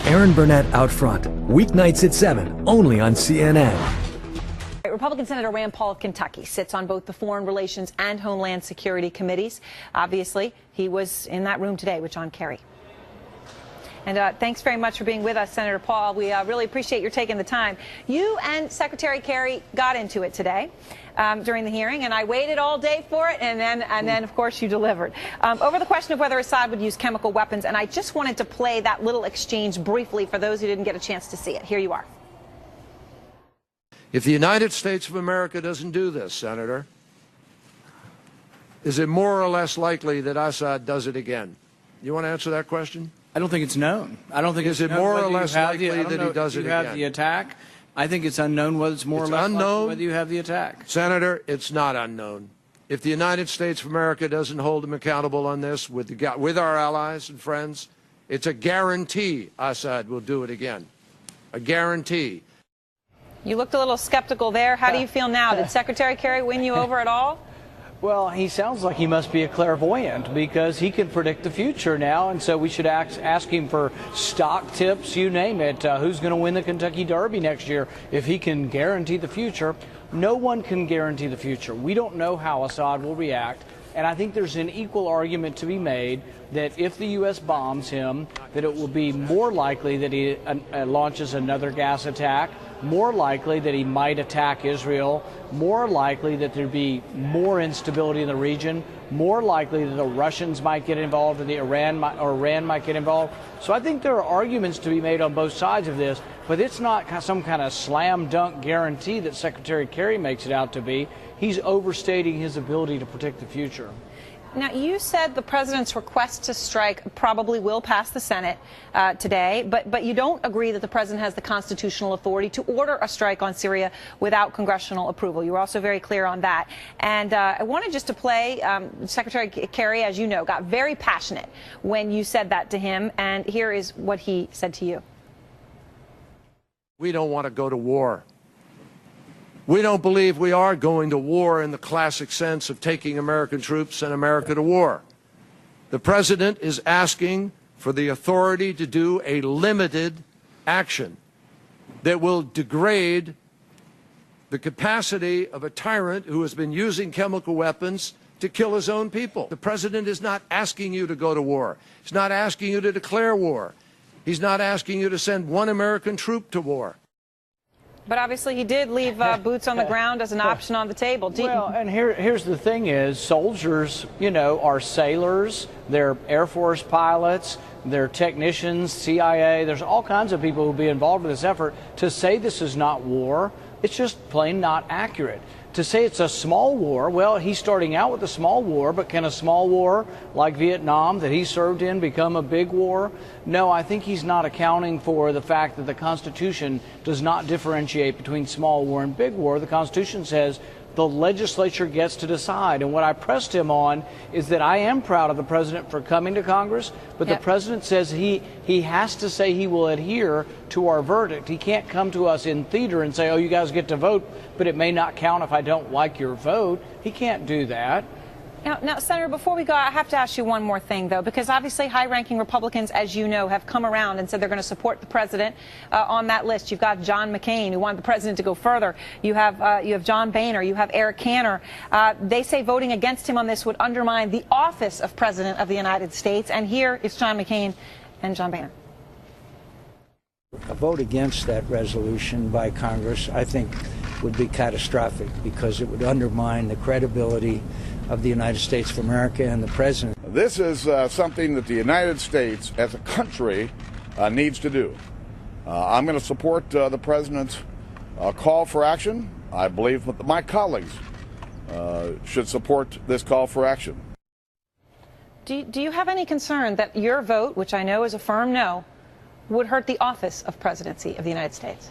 Aaron Burnett Out Front, weeknights at 7, only on CNN. Republican Senator Rand Paul of Kentucky sits on both the Foreign Relations and Homeland Security committees. Obviously, he was in that room today with John Kerry. And thanks very much for being with us, Senator Paul. We really appreciate your taking the time. You and Secretary Kerry got into it today during the hearing, and I waited all day for it, and then of course, you delivered. Over the question of whether Assad would use chemical weapons, and I just wanted to play that little exchange briefly for those who didn't get a chance to see it. Here you are. If the United States of America doesn't do this, Senator, is it more or less likely that Assad does it again? You want to answer that question? I don't think it's known. I don't think is it's it more or less likely that he does it again? You have the attack. I think it's unknown whether it's more or less likely whether you have the attack. Senator, it's not unknown. If the United States of America doesn't hold him accountable on this with our allies and friends, it's a guarantee Assad will do it again. A guarantee. You looked a little skeptical there. How do you feel now? Did Secretary Kerry win you over at all? Well, he sounds like he must be a clairvoyant because he can predict the future now, and so we should ask him for stock tips, you name it. Who's going to win the Kentucky Derby next year if he can guarantee the future? No one can guarantee the future. We don't know how Assad will react, and I think there's an equal argument to be made that if the U.S. bombs him, that it will be more likely that he launches another gas attack, more likely that he might attack Israel, more likely that there'd be more instability in the region, more likely that the Russians might get involved and Iran might get involved. So I think there are arguments to be made on both sides of this, but it's not some kind of slam dunk guarantee that Secretary Kerry makes it out to be. He's overstating his ability to predict the future. Now, you said the president's request to strike probably will pass the Senate today, but you don't agree that the president has the constitutional authority to order a strike on Syria without congressional approval. You were also very clear on that. And I wanted just to play, Secretary Kerry, as you know, got very passionate when you said that to him, and here is what he said to you. We don't want to go to war. We don't believe we are going to war in the classic sense of taking American troops and America to war. The president is asking for the authority to do a limited action that will degrade the capacity of a tyrant who has been using chemical weapons to kill his own people. The president is not asking you to go to war. He's not asking you to declare war. He's not asking you to send one American troop to war. But obviously he did leave boots on the ground as an option on the table. Well, and here's the thing is, soldiers, you know, are sailors, they're Air Force pilots, they're technicians, CIA, there's all kinds of people who will be involved in this effort. To say this is not war, it's just plain not accurate. To say it's a small war, well, he's starting out with a small war, but can a small war like Vietnam that he served in become a big war? No, I think he's not accounting for the fact that the Constitution does not differentiate between small war and big war. The Constitution says the legislature gets to decide. And what I pressed him on is that I am proud of the president for coming to Congress, but the president says he has to say he will adhere to our verdict. He can't come to us in theater and say, oh, you guys get to vote, but it may not count if I don't like your vote. He can't do that. Now, Senator, before we go, I have to ask you one more thing, though, because obviously high-ranking Republicans, as you know, have come around and said they're going to support the president on that list. You've got John McCain, who wanted the president to go further. You have John Boehner. You have Eric Cantor. They say voting against him on this would undermine the office of President of the United States. And here is John McCain and John Boehner. A vote against that resolution by Congress, I think, would be catastrophic because it would undermine the credibility of the United States of America and the president. This is something that the United States as a country needs to do. I'm going to support the president's call for action. I believe that my colleagues should support this call for action. Do you have any concern that your vote, which I know is a firm no, would hurt the office of presidency of the United States?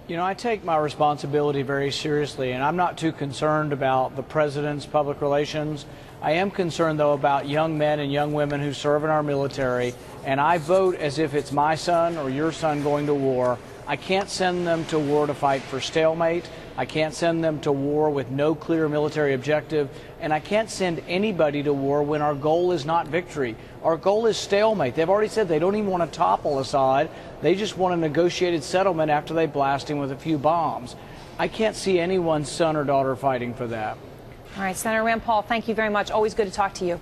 You know, I take my responsibility very seriously, and I'm not too concerned about the president's public relations. I am concerned, though, about young men and young women who serve in our military, and I vote as if it's my son or your son going to war. I can't send them to war to fight for stalemate. I can't send them to war with no clear military objective. And I can't send anybody to war when our goal is not victory. Our goal is stalemate. They've already said they don't even want to topple Assad. They just want a negotiated settlement after they blast him with a few bombs. I can't see anyone's son or daughter fighting for that. All right, Senator Rand Paul, thank you very much. Always good to talk to you.